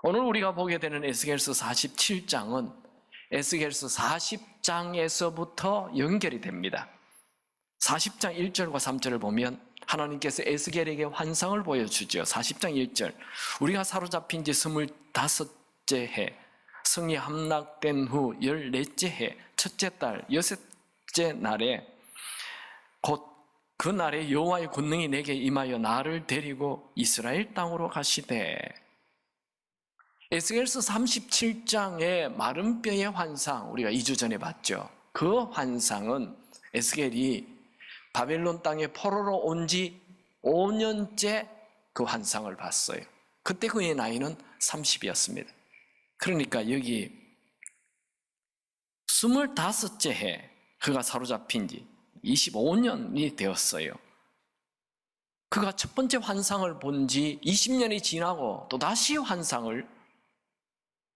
오늘 우리가 보게 되는 에스겔서 47장은 에스겔서 40장에서부터 연결이 됩니다. 40장 1절과 3절을 보면 하나님께서 에스겔에게 환상을 보여주죠. 40장 1절, 우리가 사로잡힌 지 25째 해, 성이 함락된 후 14째 해, 첫째 달, 여섯째 날에 곧 그 날에 여호와의 권능이 내게 임하여 나를 데리고 이스라엘 땅으로 가시되. 에스겔서 37장의 마른 뼈의 환상, 우리가 2주 전에 봤죠. 그 환상은 에스겔이 바벨론 땅에 포로로 온 지 5년째 그 환상을 봤어요. 그때 그의 나이는 30이었습니다. 그러니까 여기 25째 해 그가 사로잡힌 지 25년이 되었어요. 그가 첫 번째 환상을 본 지 20년이 지나고 또 다시 환상을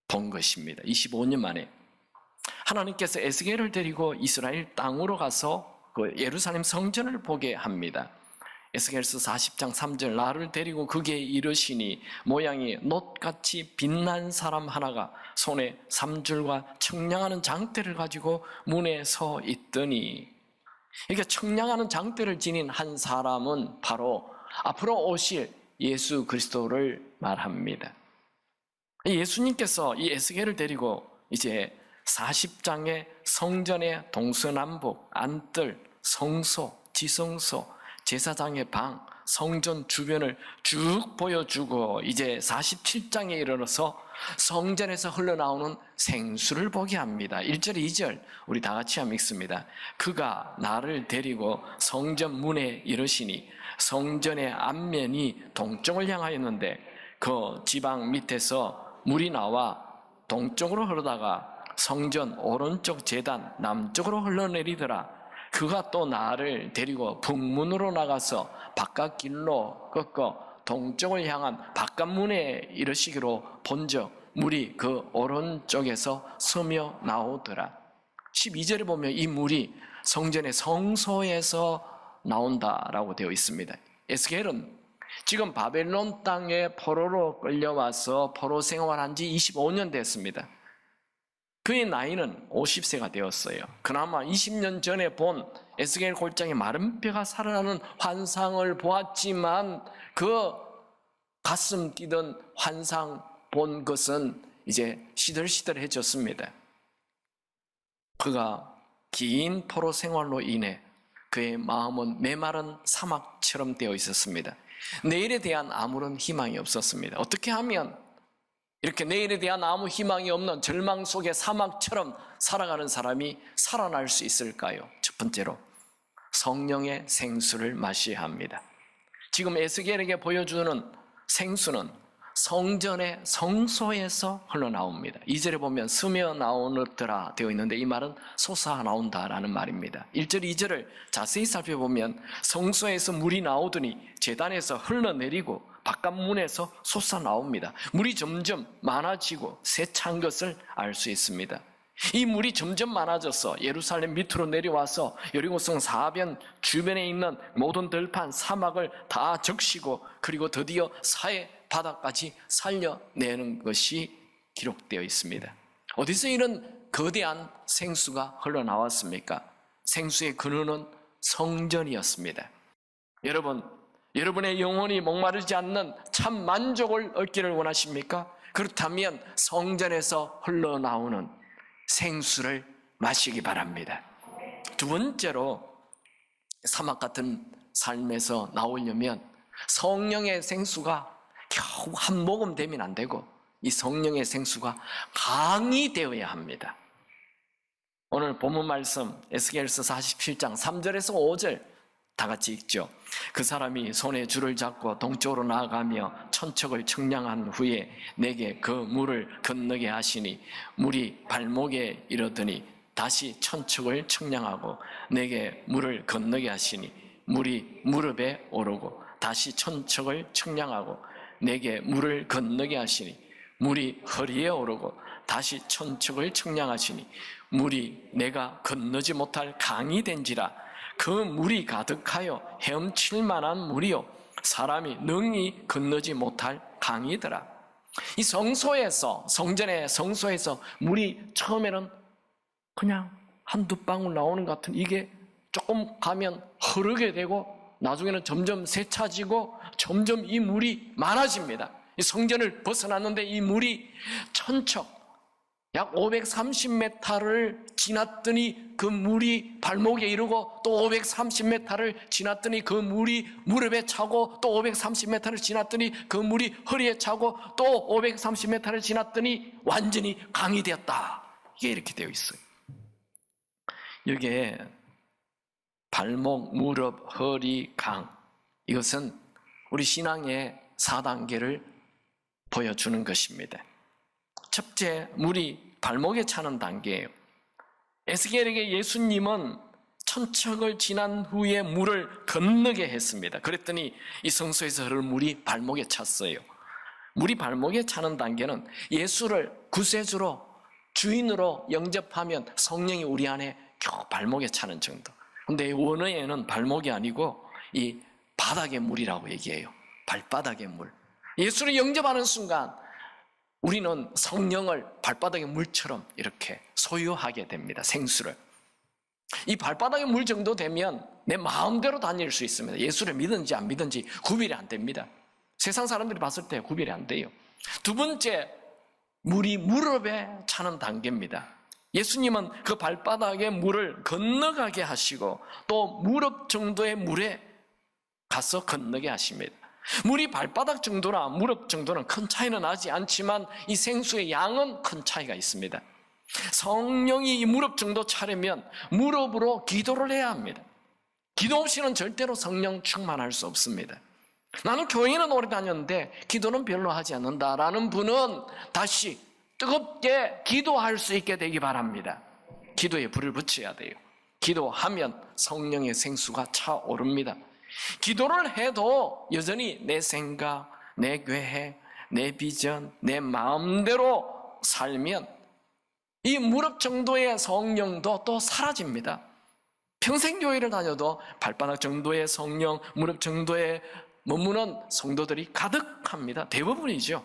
본 것입니다. 25년 만에 하나님께서 에스겔을 데리고 이스라엘 땅으로 가서 그 예루살렘 성전을 보게 합니다. 에스겔서 40장 3절, 나를 데리고 극에 이르시니 모양이 놋같이 빛난 사람 하나가 손에 삼줄과 청량하는 장대를 가지고 문에 서 있더니. 그러니까 청량하는 장대를 지닌 한 사람은 바로 앞으로 오실 예수 그리스도를 말합니다. 예수님께서 이 에스겔을 데리고 이제 40장의 성전의 동서남북, 안뜰, 성소, 지성소, 제사장의 방, 성전 주변을 쭉 보여주고 이제 47장에 이르러서 성전에서 흘러나오는 생수를 보게 합니다. 1절, 2절 우리 다 같이 한번 읽습니다. 그가 나를 데리고 성전 문에 이르시니 성전의 앞면이 동쪽을 향하였는데 그 지방 밑에서 물이 나와 동쪽으로 흐르다가 성전 오른쪽 제단 남쪽으로 흘러내리더라. 그가 또 나를 데리고 북문으로 나가서 바깥길로 꺾어 동쪽을 향한 바깥문에 이르시기로 본즉 물이 그 오른쪽에서 스며 나오더라. 12절에 보면 이 물이 성전의 성소에서 나온다라고 되어 있습니다. 에스겔은 지금 바벨론 땅에 포로로 끌려와서 포로 생활한 지 25년 됐습니다. 그의 나이는 50세가 되었어요. 그나마 20년 전에 본 에스겔 골짜기 마른 뼈가 살아나는 환상을 보았지만 그 가슴 뛰던 환상 본 것은 이제 시들시들해졌습니다. 그가 긴 포로 생활로 인해 그의 마음은 메마른 사막처럼 되어 있었습니다. 내일에 대한 아무런 희망이 없었습니다. 어떻게 하면 이렇게 내일에 대한 아무 희망이 없는 절망 속의 사막처럼 살아가는 사람이 살아날 수 있을까요? 첫 번째로 성령의 생수를 마셔야 합니다. 지금 에스겔에게 보여주는 생수는 성전의 성소에서 흘러나옵니다. 2절에 보면 스며 나오느더라 되어 있는데 이 말은 솟아 나온다라는 말입니다. 1절, 2절을 자세히 살펴보면 성소에서 물이 나오더니 제단에서 흘러내리고 바깥문에서 솟아 나옵니다. 물이 점점 많아지고 세찬 것을 알 수 있습니다. 이 물이 점점 많아져서 예루살렘 밑으로 내려와서 여리고성 사변 주변에 있는 모든 들판 사막을 다 적시고 그리고 드디어 사해 바다까지 살려내는 것이 기록되어 있습니다. 어디서 이런 거대한 생수가 흘러나왔습니까? 생수의 근원은 성전이었습니다. 여러분, 여러분의 영혼이 목마르지 않는 참 만족을 얻기를 원하십니까? 그렇다면 성전에서 흘러나오는 생수를 마시기 바랍니다. 두 번째로 사막 같은 삶에서 나오려면 성령의 생수가 겨우 한 모금 되면 안 되고 이 성령의 생수가 강이 되어야 합니다. 오늘 본문 말씀 에스겔서 47장 3절에서 5절 다 같이 읽죠. 그 사람이 손에 줄을 잡고 동쪽으로 나아가며 천척을 청량한 후에 내게 그 물을 건너게 하시니 물이 발목에 이르더니 다시 천척을 청량하고 내게 물을 건너게 하시니 물이 무릎에 오르고 다시 천척을 청량하고 내게 물을 건너게 하시니 물이 허리에 오르고 다시 천척을 청량하시니 물이 내가 건너지 못할 강이 된지라. 그 물이 가득하여 헤엄칠 만한 물이요 사람이 능히 건너지 못할 강이더라. 이 성소에서, 성전의 성소에서 물이 처음에는 그냥 한두 방울 나오는 것 같은, 이게 조금 가면 흐르게 되고 나중에는 점점 세차지고 점점 이 물이 많아집니다. 이 성전을 벗어났는데 이 물이 천척 약 530m를 지났더니 그 물이 발목에 이르고 또 530m를 지났더니 그 물이 무릎에 차고 또 530m를 지났더니 그 물이 허리에 차고 또 530m를 지났더니 완전히 강이 되었다. 이게 이렇게 되어 있어요. 여기에 발목, 무릎, 허리, 강, 이것은 우리 신앙의 4단계를 보여주는 것입니다. 첫째, 물이 발목에 차는 단계예요. 에스겔에게 예수님은 천척을 지난 후에 물을 건너게 했습니다. 그랬더니 이 성소에서 흐르는 물이 발목에 찼어요. 물이 발목에 차는 단계는 예수를 구세주로, 주인으로 영접하면 성령이 우리 안에 겨우 발목에 차는 정도. 근데 원어에는 발목이 아니고 이 바닥의 물이라고 얘기해요. 발바닥의 물. 예수를 영접하는 순간 우리는 성령을 발바닥의 물처럼 이렇게 소유하게 됩니다. 생수를. 이 발바닥의 물 정도 되면 내 마음대로 다닐 수 있습니다. 예수를 믿든지 안 믿든지 구별이 안 됩니다. 세상 사람들이 봤을 때 구별이 안 돼요. 두 번째, 물이 무릎에 차는 단계입니다. 예수님은 그 발바닥의 물을 건너가게 하시고 또 무릎 정도의 물에 가서 건너게 하십니다. 물이 발바닥 정도나 무릎 정도는 큰 차이는 나지 않지만 이 생수의 양은 큰 차이가 있습니다. 성령이 이 무릎 정도 차려면 무릎으로 기도를 해야 합니다. 기도 없이는 절대로 성령 충만할 수 없습니다. 나는 교회는 오래 다녔는데 기도는 별로 하지 않는다라는 분은 다시 뜨겁게 기도할 수 있게 되기 바랍니다. 기도에 불을 붙여야 돼요. 기도하면 성령의 생수가 차오릅니다. 기도를 해도 여전히 내 생각, 내 계획, 내 비전, 내 마음대로 살면 이 무릎 정도의 성령도 또 사라집니다. 평생 교회를 다녀도 발바닥 정도의 성령, 무릎 정도에 머무는 성도들이 가득합니다. 대부분이죠.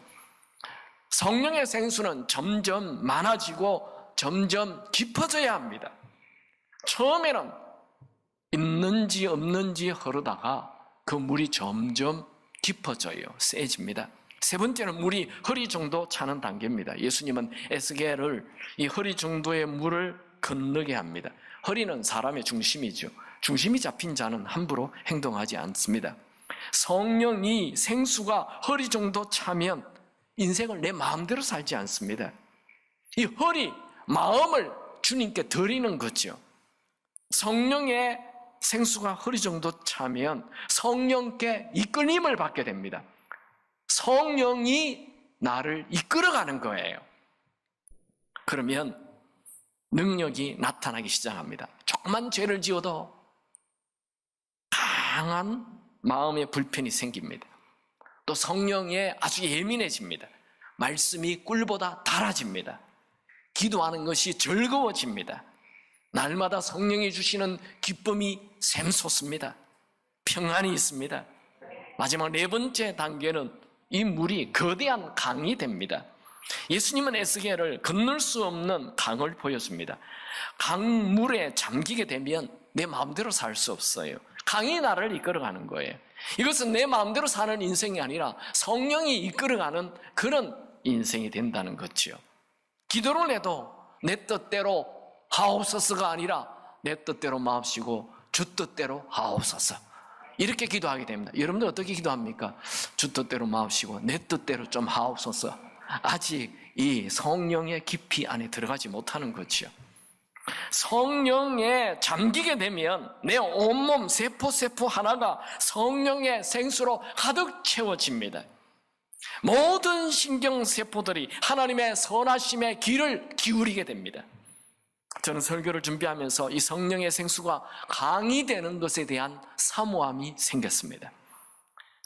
성령의 생수는 점점 많아지고 점점 깊어져야 합니다. 처음에는 있는지 없는지 흐르다가 그 물이 점점 깊어져요. 세집니다. 세 번째는 물이 허리 정도 차는 단계입니다. 예수님은 에스겔을 이 허리 정도의 물을 건너게 합니다. 허리는 사람의 중심이죠. 중심이 잡힌 자는 함부로 행동하지 않습니다. 성령이 생수가 허리 정도 차면 인생을 내 마음대로 살지 않습니다. 이 허리, 마음을 주님께 드리는 거죠. 성령의 생수가 허리 정도 차면 성령께 이끌림을 받게 됩니다. 성령이 나를 이끌어가는 거예요. 그러면 능력이 나타나기 시작합니다. 조그만 죄를 지어도 강한 마음의 불편이 생깁니다. 또 성령에 아주 예민해집니다. 말씀이 꿀보다 달아집니다. 기도하는 것이 즐거워집니다. 날마다 성령이 주시는 기쁨이 샘솟습니다. 평안이 있습니다. 마지막 네 번째 단계는 이 물이 거대한 강이 됩니다. 예수님은 에스겔을 건널 수 없는 강을 보여줍니다. 강물에 잠기게 되면 내 마음대로 살 수 없어요. 강이 나를 이끌어가는 거예요. 이것은 내 마음대로 사는 인생이 아니라 성령이 이끌어가는 그런 인생이 된다는 거죠. 기도를 해도 내 뜻대로 하옵소서가 아니라 내 뜻대로 마옵시고 주 뜻대로 하옵소서, 이렇게 기도하게 됩니다. 여러분들 어떻게 기도합니까? 주 뜻대로 마옵시고 내 뜻대로 좀 하옵소서. 아직 이 성령의 깊이 안에 들어가지 못하는 거죠. 성령에 잠기게 되면 내 온몸 세포 하나가 성령의 생수로 가득 채워집니다. 모든 신경세포들이 하나님의 선하심의 귀를 기울이게 됩니다. 저는 설교를 준비하면서 이 성령의 생수가 강이 되는 것에 대한 사모함이 생겼습니다.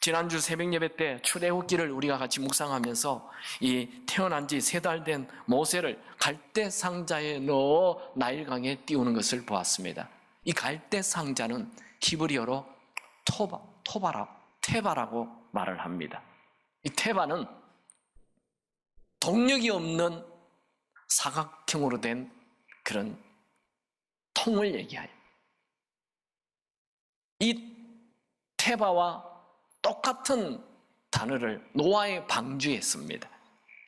지난주 새벽 예배 때 출애굽기를 우리가 같이 묵상하면서 이 태어난 지 3달 된 모세를 갈대 상자에 넣어 나일강에 띄우는 것을 보았습니다. 이 갈대 상자는 히브리어로 테바라고 말을 합니다. 이 테바는 동력이 없는 사각형으로 된 그런 통을 얘기해요. 이 테바와 똑같은 단어를 노아의 방주에 씁니다.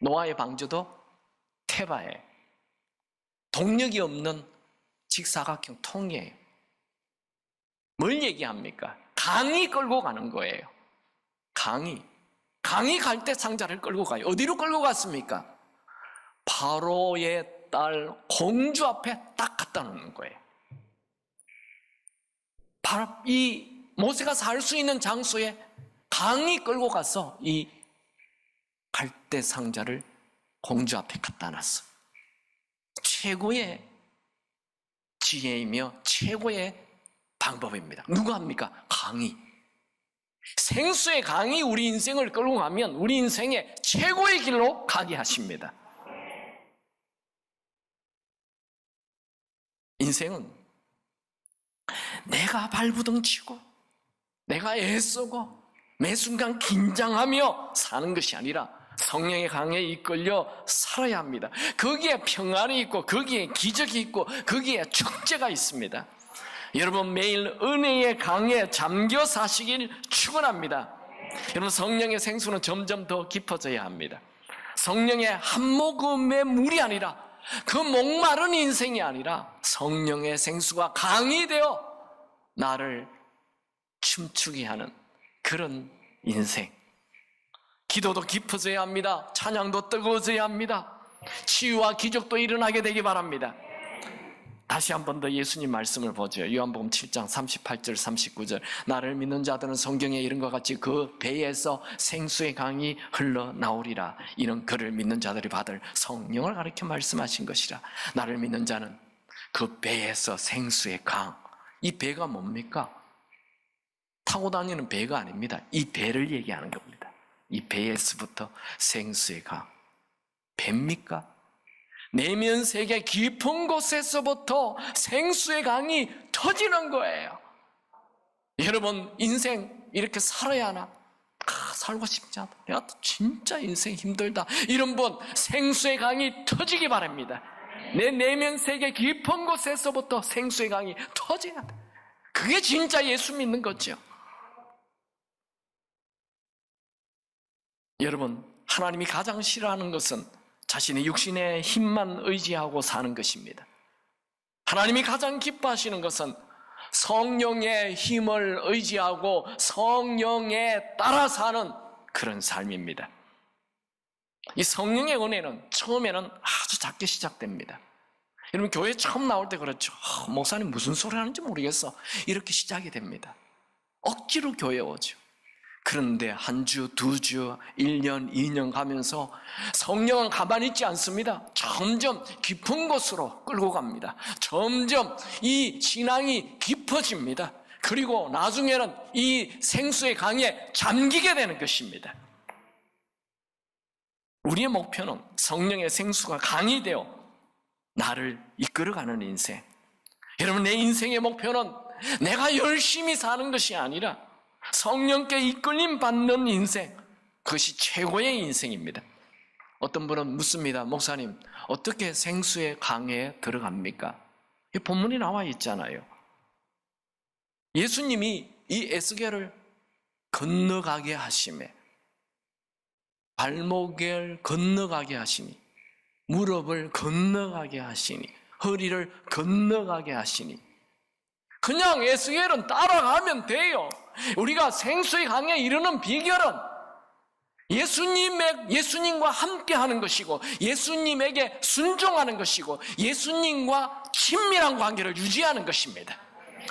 노아의 방주도 테바에 동력이 없는 직사각형 통이에요. 뭘 얘기합니까? 강이 끌고 가는 거예요. 강이 갈 때 상자를 끌고 가요. 어디로 끌고 갔습니까? 바로의 딸 공주 앞에 딱 갖다 놓는 거예요. 바로 이 모세가 살 수 있는 장소에 강이 끌고 가서 이 갈대 상자를 공주 앞에 갖다 놨어. 최고의 지혜이며 최고의 방법입니다. 누가 합니까? 강이. 생수의 강이 우리 인생을 끌고 가면 우리 인생의 최고의 길로 가게 하십니다. 인생은 내가 발부둥 치고 내가 애쓰고 매 순간 긴장하며 사는 것이 아니라 성령의 강에 이끌려 살아야 합니다. 거기에 평안이 있고 거기에 기적이 있고 거기에 축제가 있습니다. 여러분 매일 은혜의 강에 잠겨 사시길 축원합니다. 여러분 성령의 생수는 점점 더 깊어져야 합니다. 성령의 한 모금의 물이 아니라 그 목마른 인생이 아니라 성령의 생수가 강이 되어 나를 춤추게 하는 그런 인생. 기도도 깊어져야 합니다. 찬양도 뜨거워져야 합니다. 치유와 기적도 일어나게 되기 바랍니다. 다시 한 번 더 예수님 말씀을 보죠. 요한복음 7장 38절 39절 나를 믿는 자들은 성경에 이런 것 같이 그 배에서 생수의 강이 흘러나오리라. 이런 그를 믿는 자들이 받을 성령을 가리켜 말씀하신 것이라. 나를 믿는 자는 그 배에서 생수의 강. 이 배가 뭡니까? 타고 다니는 배가 아닙니다. 이 배를 얘기하는 겁니다. 이 배에서부터 생수의 강. 배입니까? 내면 세계 깊은 곳에서부터 생수의 강이 터지는 거예요. 여러분 인생 이렇게 살아야 하나? 살고 싶지 않다. 야, 진짜 인생 힘들다. 이런 분 생수의 강이 터지기 바랍니다. 내 내면 세계 깊은 곳에서부터 생수의 강이 터져야 돼. 그게 진짜 예수 믿는 거죠. 여러분 하나님이 가장 싫어하는 것은 자신의 육신의 힘만 의지하고 사는 것입니다. 하나님이 가장 기뻐하시는 것은 성령의 힘을 의지하고 성령에 따라 사는 그런 삶입니다. 이 성령의 은혜는 처음에는 아주 작게 시작됩니다. 여러분 교회 처음 나올 때 그렇죠. 목사님 무슨 소리 하는지 모르겠어. 이렇게 시작이 됩니다. 억지로 교회 오죠. 그런데 한 주, 두 주, 1년, 2년 가면서 성령은 가만히 있지 않습니다. 점점 깊은 곳으로 끌고 갑니다. 점점 이 신앙이 깊어집니다. 그리고 나중에는 이 생수의 강에 잠기게 되는 것입니다. 우리의 목표는 성령의 생수가 강이 되어 나를 이끌어가는 인생. 여러분 내 인생의 목표는 내가 열심히 사는 것이 아니라 성령께 이끌림 받는 인생, 그것이 최고의 인생입니다. 어떤 분은 묻습니다. 목사님, 어떻게 생수의 강에 들어갑니까? 이 본문이 나와 있잖아요. 예수님이 이 에스겔을 건너가게 하시매 발목을 건너가게 하시니 무릎을 건너가게 하시니 허리를 건너가게 하시니 그냥 에스겔은 따라가면 돼요. 우리가 생수의 강에 이르는 비결은 예수님과 함께 하는 것이고 예수님에게 순종하는 것이고 예수님과 친밀한 관계를 유지하는 것입니다.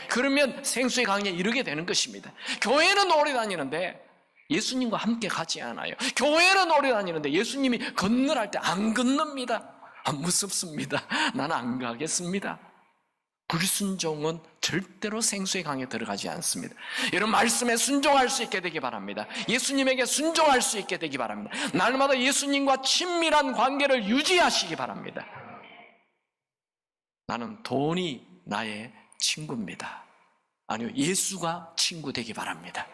그러면 생수의 강에 이르게 되는 것입니다. 교회는 오래 다니는데 예수님과 함께 가지 않아요. 교회는 오래 다니는데 예수님이 건너랄 때 안 건넙니다. 무섭습니다. 나는 안 가겠습니다. 불순종은 절대로 생수의 강에 들어가지 않습니다. 여러분 말씀에 순종할 수 있게 되기 바랍니다. 예수님에게 순종할 수 있게 되기 바랍니다. 날마다 예수님과 친밀한 관계를 유지하시기 바랍니다. 나는 돈이 나의 친구입니다. 아니요, 예수가 친구 되기 바랍니다.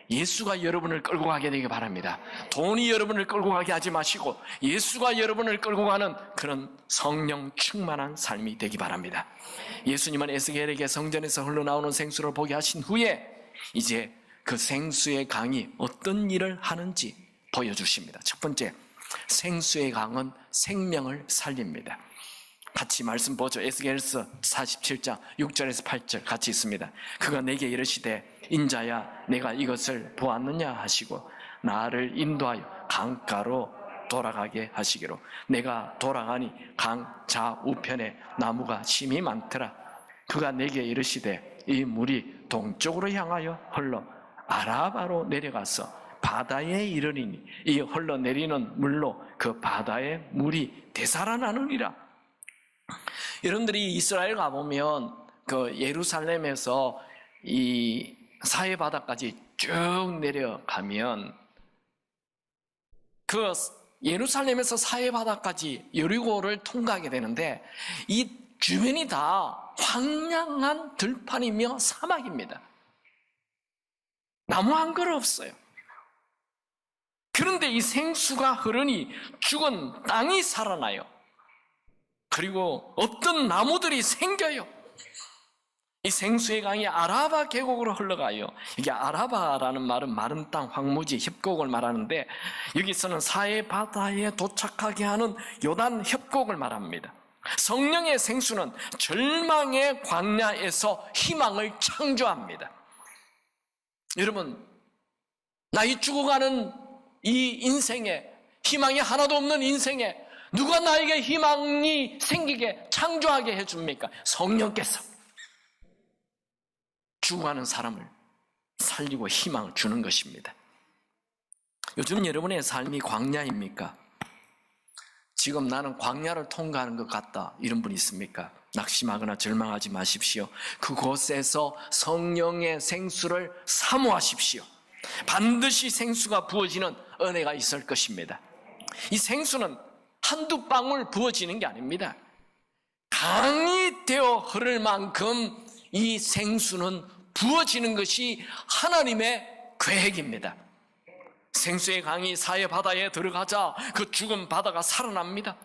예수가 여러분을 끌고 가게 되기 바랍니다. 돈이 여러분을 끌고 가게 하지 마시고 예수가 여러분을 끌고 가는 그런 성령 충만한 삶이 되기 바랍니다. 예수님은 에스겔에게 성전에서 흘러나오는 생수를 보게 하신 후에 이제 그 생수의 강이 어떤 일을 하는지 보여주십니다. 첫 번째, 생수의 강은 생명을 살립니다. 같이 말씀 보죠. 에스겔서 47장 6절에서 8절 같이 있습니다. 그가 내게 이르시되 인자야 내가 이것을 보았느냐 하시고 나를 인도하여 강가로 돌아가게 하시기로 내가 돌아가니 강 좌우편에 나무가 심이 많더라. 그가 내게 이르시되 이 물이 동쪽으로 향하여 흘러 아라바로 내려가서 바다에 이르리니 이 흘러내리는 물로 그 바다의 물이 되살아나느니라. 여러분들이 이스라엘 가보면 그 예루살렘에서 이 사해바다까지 쭉 내려가면 그 예루살렘에서 사해바다까지 여리고를 통과하게 되는데 이 주변이 다 황량한 들판이며 사막입니다. 나무 한 그루 없어요. 그런데 이 생수가 흐르니 죽은 땅이 살아나요. 그리고 어떤 나무들이 생겨요. 이 생수의 강이 아라바 계곡으로 흘러가요. 이게 아라바라는 말은 마른 땅, 황무지, 협곡을 말하는데 여기서는 사해 바다에 도착하게 하는 요단 협곡을 말합니다. 성령의 생수는 절망의 광야에서 희망을 창조합니다. 여러분, 나이 죽어가는 이 인생에, 희망이 하나도 없는 인생에 누가 나에게 희망이 생기게 창조하게 해줍니까? 성령께서 죽어가는 사람을 살리고 희망을 주는 것입니다. 요즘 여러분의 삶이 광야입니까? 지금 나는 광야를 통과하는 것 같다 이런 분 있습니까? 낙심하거나 절망하지 마십시오. 그곳에서 성령의 생수를 사모하십시오. 반드시 생수가 부어지는 은혜가 있을 것입니다. 이 생수는 한두 방울 부어지는 게 아닙니다. 강이 되어 흐를 만큼 이 생수는 부어지는 것이 하나님의 계획입니다. 생수의 강이 사해 바다에 들어가자 그 죽은 바다가 살아납니다.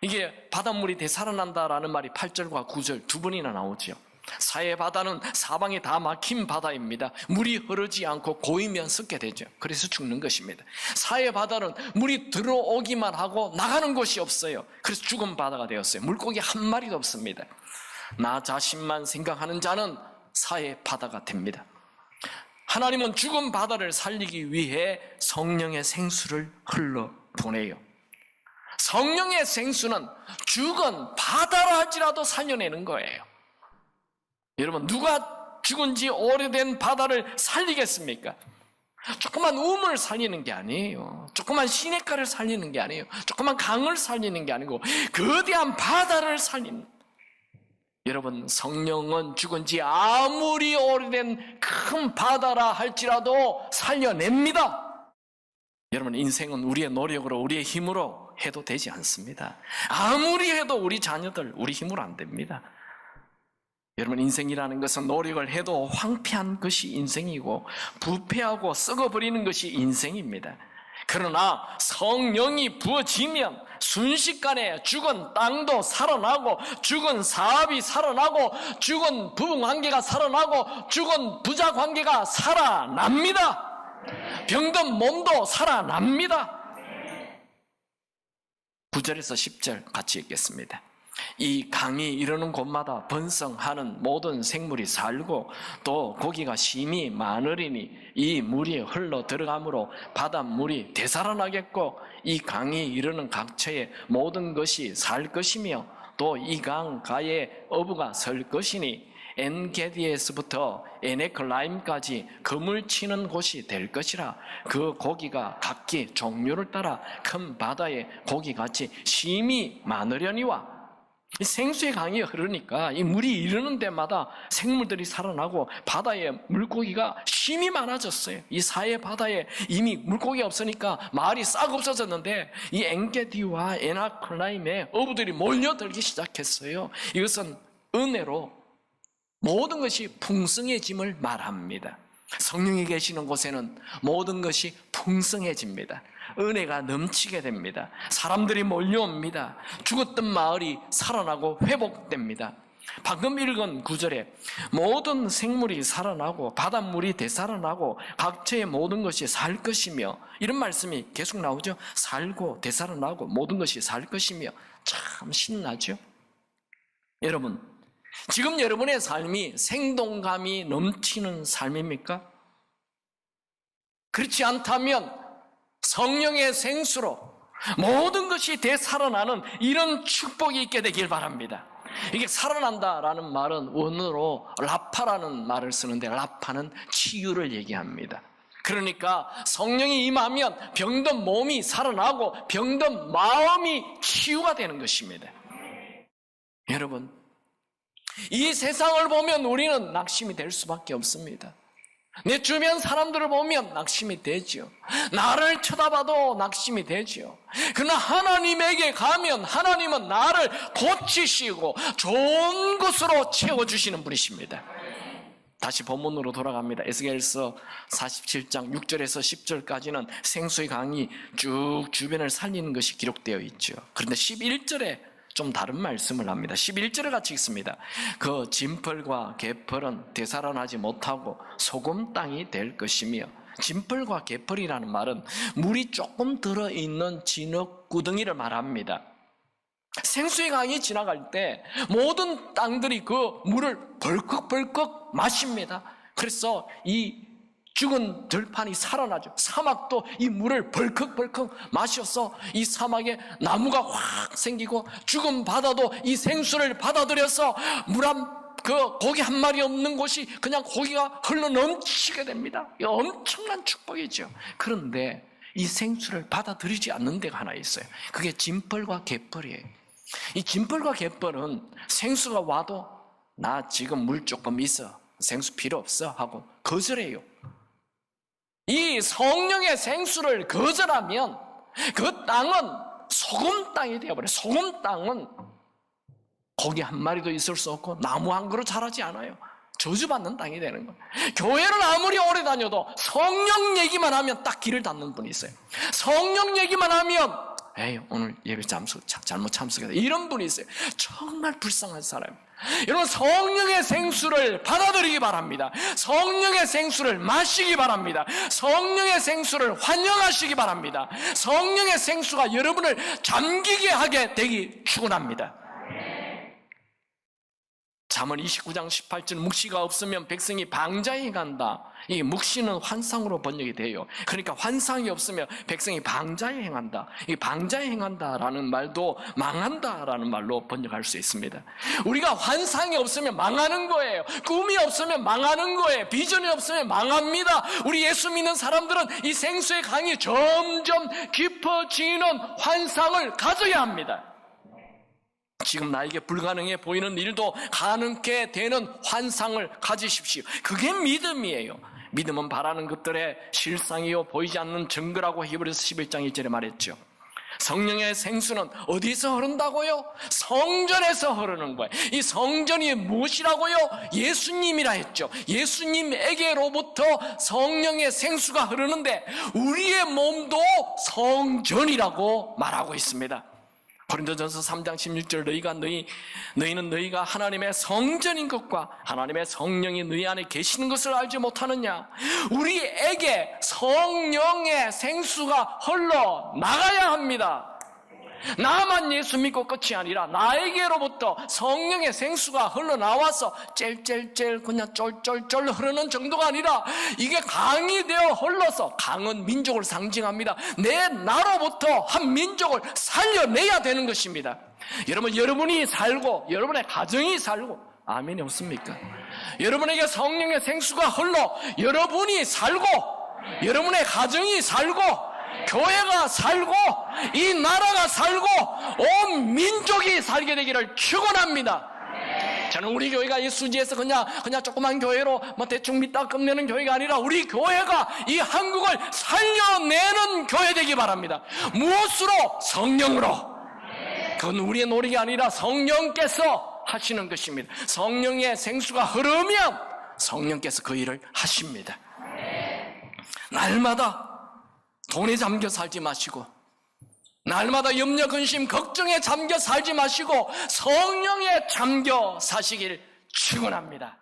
이게 바닷물이 되살아난다라는 말이 8절과 9절 두 번이나 나오죠. 사해 바다는 사방이 다 막힌 바다입니다. 물이 흐르지 않고 고이면 썩게 되죠. 그래서 죽는 것입니다. 사해 바다는 물이 들어오기만 하고 나가는 곳이 없어요. 그래서 죽은 바다가 되었어요. 물고기 한 마리도 없습니다. 나 자신만 생각하는 자는 사해 바다가 됩니다. 하나님은 죽은 바다를 살리기 위해 성령의 생수를 흘러보내요. 성령의 생수는 죽은 바다라 할지라도 살려내는 거예요. 여러분, 누가 죽은 지 오래된 바다를 살리겠습니까? 조그만 우물 살리는 게 아니에요. 조그만 시냇가를 살리는 게 아니에요. 조그만 강을 살리는 게 아니고 거대한 바다를 살리는. 여러분, 성령은 죽은 지 아무리 오래된 큰 바다라 할지라도 살려냅니다. 여러분, 인생은 우리의 노력으로 우리의 힘으로 해도 되지 않습니다. 아무리 해도 우리 자녀들 우리 힘으로 안 됩니다. 여러분, 인생이라는 것은 노력을 해도 황폐한 것이 인생이고 부패하고 썩어버리는 것이 인생입니다. 그러나 성령이 부어지면 순식간에 죽은 땅도 살아나고 죽은 사업이 살아나고 죽은 부부관계가 살아나고 죽은 부자관계가 살아납니다. 병든 몸도 살아납니다. 9절에서 10절 같이 읽겠습니다. 이 강이 이르는 곳마다 번성하는 모든 생물이 살고 또 고기가 심히 많으리니 이 물이 흘러 들어가므로 바닷물이 되살아나겠고 이 강이 이르는 각처에 모든 것이 살 것이며 또 이 강 가에 어부가 설 것이니 엔게디에서부터 에네클라임까지 그물 치는 곳이 될 것이라. 그 고기가 각기 종류를 따라 큰 바다의 고기같이 심히 많으려니와. 이 생수의 강이 흐르니까 이 물이 이르는 데마다 생물들이 살아나고 바다에 물고기가 심히 많아졌어요. 이 사해 바다에 이미 물고기가 없으니까 말이 싹 없어졌는데 이 엔게디와 에나클라임에 어부들이 몰려들기 시작했어요. 이것은 은혜로 모든 것이 풍성해짐을 말합니다. 성령이 계시는 곳에는 모든 것이 풍성해집니다. 은혜가 넘치게 됩니다. 사람들이 몰려옵니다. 죽었던 마을이 살아나고 회복됩니다. 방금 읽은 구절에 모든 생물이 살아나고 바닷물이 되살아나고 각처의 모든 것이 살 것이며, 이런 말씀이 계속 나오죠. 살고 되살아나고 모든 것이 살 것이며. 참 신나죠? 여러분, 지금 여러분의 삶이 생동감이 넘치는 삶입니까? 그렇지 않다면 성령의 생수로 모든 것이 되살아나는 이런 축복이 있게 되길 바랍니다. 이게 살아난다라는 말은 원어로 라파라는 말을 쓰는데, 라파는 치유를 얘기합니다. 그러니까 성령이 임하면 병든 몸이 살아나고 병든 마음이 치유가 되는 것입니다. 여러분, 이 세상을 보면 우리는 낙심이 될 수밖에 없습니다. 내 주변 사람들을 보면 낙심이 되죠. 나를 쳐다봐도 낙심이 되죠. 그러나 하나님에게 가면 하나님은 나를 고치시고 좋은 것으로 채워주시는 분이십니다. 다시 본문으로 돌아갑니다. 에스겔서 47장 6절에서 10절까지는 생수의 강이 쭉 주변을 살리는 것이 기록되어 있죠. 그런데 11절에 좀 다른 말씀을 합니다. 11절을 같이 읽습니다. 그 진펄과 개펄은 되살아나지 못하고 소금 땅이 될 것이며, 진펄과 개펄이라는 말은 물이 조금 들어있는 진흙 구덩이를 말합니다. 생수의 강이 지나갈 때 모든 땅들이 그 물을 벌컥벌컥 마십니다. 그래서 이 죽은 들판이 살아나죠. 사막도 이 물을 벌컥벌컥 마셔서 이 사막에 나무가 확 생기고, 죽은 바다도 이 생수를 받아들여서 고기 한 마리 없는 곳이 그냥 고기가 흘러 넘치게 됩니다. 이 엄청난 축복이죠. 그런데 이 생수를 받아들이지 않는 데가 하나 있어요. 그게 진펄과 개펄이에요. 이 진펄과 개펄은 생수가 와도 나 지금 물 조금 있어, 생수 필요 없어 하고 거절해요. 이 성령의 생수를 거절하면 그 땅은 소금 땅이 되어버려요. 소금 땅은 고기 한 마리도 있을 수 없고 나무 한 그루 자라지 않아요. 저주받는 땅이 되는 거예요. 교회를 아무리 오래 다녀도 성령 얘기만 하면 딱 길을 닫는 분이 있어요. 성령 얘기만 하면 에이, 오늘 예배 잘못 참석했다, 이런 분이 있어요. 정말 불쌍한 사람. 여러분, 성령의 생수를 받아들이기 바랍니다. 성령의 생수를 마시기 바랍니다. 성령의 생수를 환영하시기 바랍니다. 성령의 생수가 여러분을 잠기게 하게 되기 축원합니다. 잠언 29장 18절, 묵시가 없으면 백성이 방자에 행한다. 이 묵시는 환상으로 번역이 돼요. 그러니까 환상이 없으면 백성이 방자에 행한다. 이 방자에 행한다라는 말도 망한다라는 말로 번역할 수 있습니다. 우리가 환상이 없으면 망하는 거예요. 꿈이 없으면 망하는 거예요. 비전이 없으면 망합니다. 우리 예수 믿는 사람들은 이 생수의 강이 점점 깊어지는 환상을 가져야 합니다. 지금 나에게 불가능해 보이는 일도 가능케 되는 환상을 가지십시오. 그게 믿음이에요. 믿음은 바라는 것들의 실상이요 보이지 않는 증거라고 히브리서 11장 1절에 말했죠. 성령의 생수는 어디서 흐른다고요? 성전에서 흐르는 거예요. 이 성전이 무엇이라고요? 예수님이라 했죠. 예수님에게로부터 성령의 생수가 흐르는데 우리의 몸도 성전이라고 말하고 있습니다. 고린도전서 3장 16절, 너희는 너희가 하나님의 성전인 것과 하나님의 성령이 너희 안에 계시는 것을 알지 못하느냐? 우리에게 성령의 생수가 흘러 나가야 합니다. 나만 예수 믿고 끝이 아니라 나에게로부터 성령의 생수가 흘러나와서 젤젤젤 그냥 쫄쫄쫄 흐르는 정도가 아니라 이게 강이 되어 흘러서, 강은 민족을 상징합니다. 내 나로부터 한 민족을 살려내야 되는 것입니다. 여러분, 여러분이 살고 여러분의 가정이 살고, 아멘이 없습니까? 여러분에게 성령의 생수가 흘러 여러분이 살고 여러분의 가정이 살고 교회가 살고 이 나라가 살고 온 민족이 살게 되기를 축원합니다. 저는 우리 교회가 이 수지에서 그냥 조그만 교회로 대충 믿다 끝내는 교회가 아니라 우리 교회가 이 한국을 살려내는 교회 되기 바랍니다. 무엇으로? 성령으로. 그건 우리의 노력이 아니라 성령께서 하시는 것입니다. 성령의 생수가 흐르면 성령께서 그 일을 하십니다. 날마다 돈에 잠겨 살지 마시고, 날마다 염려, 근심, 걱정에 잠겨 살지 마시고 성령에 잠겨 사시길 축원합니다.